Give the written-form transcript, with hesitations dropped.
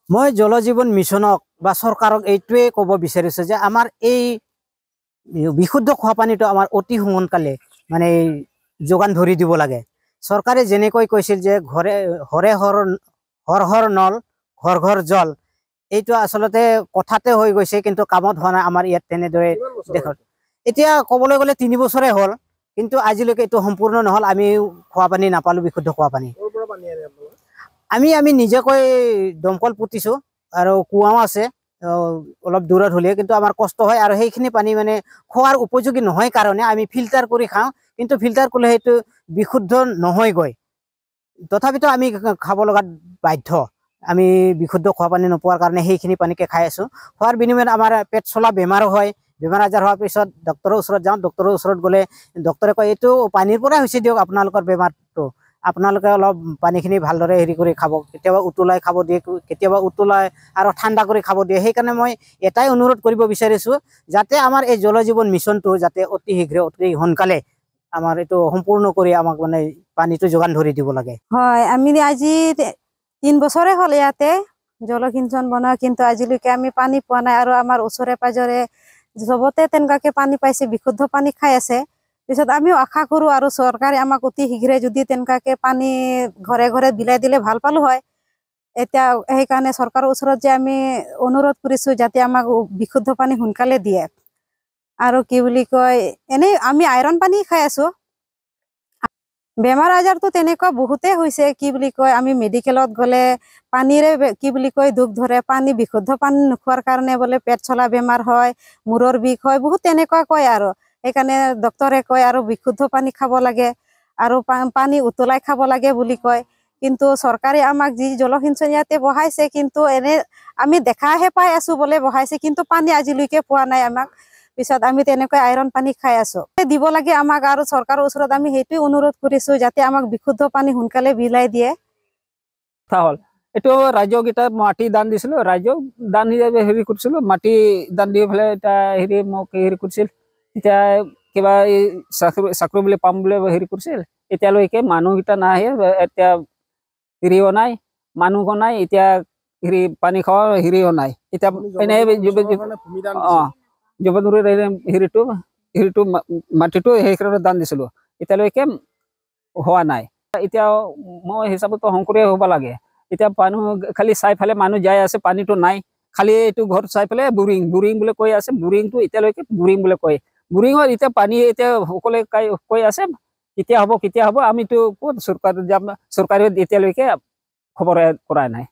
মই জল জীৱন মিছনক বা চৰকাৰক এইটোৱে ক'ব বিচাৰিছো যে আমাৰ এই বিশুদ্ধ খোৱা পানীটো আমাৰ অতি সোনকালে মানে যোগান ধৰি দিব লাগে। চৰকাৰে যেনেকৈ কৈছিল যে ঘৰে হৰে হৰ হৰ নল ঘৰ ঘৰ জল, এইটো আচলতে কথাতে হৈ গৈছে কিন্তু কামত হোৱা নাই আমাৰ ইয়াত তেনেদৰে দেশত। এতিয়া ক'বলৈ গ'লে 3 বছৰে হ'ল, কিন্তু আজিলৈকে এইটো সম্পূৰ্ণ নহ'ল। আমি খোৱা পানী নাপালো, বিশুদ্ধ খোৱা পানী। আমি নিজেকৈ দমকল পুতিছো আৰু কুঁৱাও আছে অলপ দূৰত হ'লে, কিন্তু আমাৰ কষ্ট হয় আৰু সেইখিনি পানী মানে খোৱাৰ উপযোগী নহয় কাৰণে আমি ফিল্টাৰ কৰি খাওঁ, কিন্তু ফিল্টাৰ কৰিলে সেইটো বিশুদ্ধ নহয়গৈ। তথাপিতো আমি খাব লগাত বাধ্য। আমি বিশুদ্ধ খোৱা পানী নোপোৱাৰ কাৰণে সেইখিনি পানীকে খাই আছো। খোৱাৰ বিনিময়ত আমাৰ পেট চলা বেমাৰো হয়। বেমাৰ আজাৰ হোৱাৰ পিছত ডক্টৰৰ ওচৰত যাওঁ। ডক্টৰৰ ওচৰত গ'লে ডক্টৰে কয় এইটো পানীৰ পৰাই হৈছে দিয়ক আপোনালোকৰ বেমাৰটো, আপোনালোকে অলপ পানীখিনি ভালদৰে হেৰি কৰি খাব। কেতিয়াবা উতলাই খাব দিয়ে, কেতিয়াবা উতলাই আৰু ঠাণ্ডা কৰি খাব দিয়ে। সেইকাৰণে মই এটাই অনুৰোধ কৰিব বিচাৰিছো যাতে আমাৰ এই জল জীৱন মিছনটো যাতে অতি শীঘ্ৰে অতি সোনকালে আমাৰ এইটো সম্পূৰ্ণ কৰি আমাক মানে পানীটো যোগান ধৰি দিব লাগে। হয়, আমি আজি 3 বছৰে হ'ল ইয়াতে জলসিঞ্চন বনোৱা, কিন্তু আজিলৈকে আমি পানী পোৱা নাই। আৰু আমাৰ ওচৰে পাজৰে চবতে তেনেকুৱাকে পানী পাইছে, বিশুদ্ধ পানী খাই আছে। পিছত আমিও আশা কৰো আৰু চৰকাৰে আমাক অতি শীঘ্ৰে যদি তেনেকুৱাকে পানী ঘৰে ঘৰে বিলাই দিলে ভাল পালো হয়। এতিয়া সেইকাৰণে চৰকাৰৰ ওচৰত যে আমি অনুৰোধ কৰিছো যাতে আমাক বিশুদ্ধ পানী সোনকালে দিয়ে। আৰু কি বুলি কয়, এনেই আমি আইৰণ পানী খাই আছো। বেমাৰ আজাৰটো তেনেকুৱা বহুতেই হৈছে। কি বুলি কয়, আমি মেডিকেলত গ'লে পানীৰে কি বুলি কয় দুখ ধৰে। পানী বিশুদ্ধ পানী নোখোৱাৰ কাৰণে বোলে পেট চলা বেমাৰ হয়, মূৰৰ বিষ হয়, বহুত তেনেকুৱা কয়। আৰু সেইকাৰণে ডক্টৰে কয় আৰু বিশুদ্ধ পানী খাব লাগে আৰু পানী উতলাই খাব লাগে বুলি কয়। কিন্তু চৰকাৰে আমাক যি জলসিঞ্চন ইয়াতে বহাইছে, কিন্তু এনে আমি দেখাহে পাই আছো বোলে বহাইছে, কিন্তু পানী আজিলৈকে পোৱা নাই আমাক। পিছত আমি তেনেকৈ আইৰণ পানী খাই আছো। দিব লাগে আমাক, আৰু চৰকাৰৰ ওচৰত আমি সেইটোৱে অনুৰোধ কৰিছো যাতে আমাক বিশুদ্ধ পানী সোনকালে বিলাই দিয়ে। হ'ল এইটো ৰাজ্যকেইটাত মাটি দান দিছিলো, ৰাজ্যক দান হিচাপে হেৰি কৰিছিলো, মাটি দান দি পেলাই এতিয়া হেৰি মোক হেৰি কৰিছিল। এতিয়া কিবা এই চাকৰি বুলি পাম বুলি হেৰি কৰিছিল। এতিয়ালৈকে মানুহকেইটা নাহে, এতিয়া হেৰিও নাই, মানুহো নাই। এতিয়া হেৰি পানী খোৱা হেৰিও নাই। এতিয়া এনে জবনপুৰৰ হেৰিটো মাটিটো সেইকাৰণে দান দিছিলো, এতিয়ালৈকে হোৱা নাই। এতিয়া মই হিচাপতো শংকৰীয়া হ'ব লাগে। এতিয়া মানুহ খালি চাই পেলাই মানুহ যাই আছে, পানীটো নাই। খালি এইটো ঘৰ চাই পেলাই বুৰিং বুলি কৈ আছে। বুৰিংটো এতিয়ালৈকে বুৰিং বুলি কয়। বুৰিঙত এতিয়া পানী এতিয়া সকলোৱে কৈ আছে কেতিয়া হ'ব। আমিতো ক'ত চৰকাৰে যাম, চৰকাৰে এতিয়ালৈকে খবৰ কৰা নাই।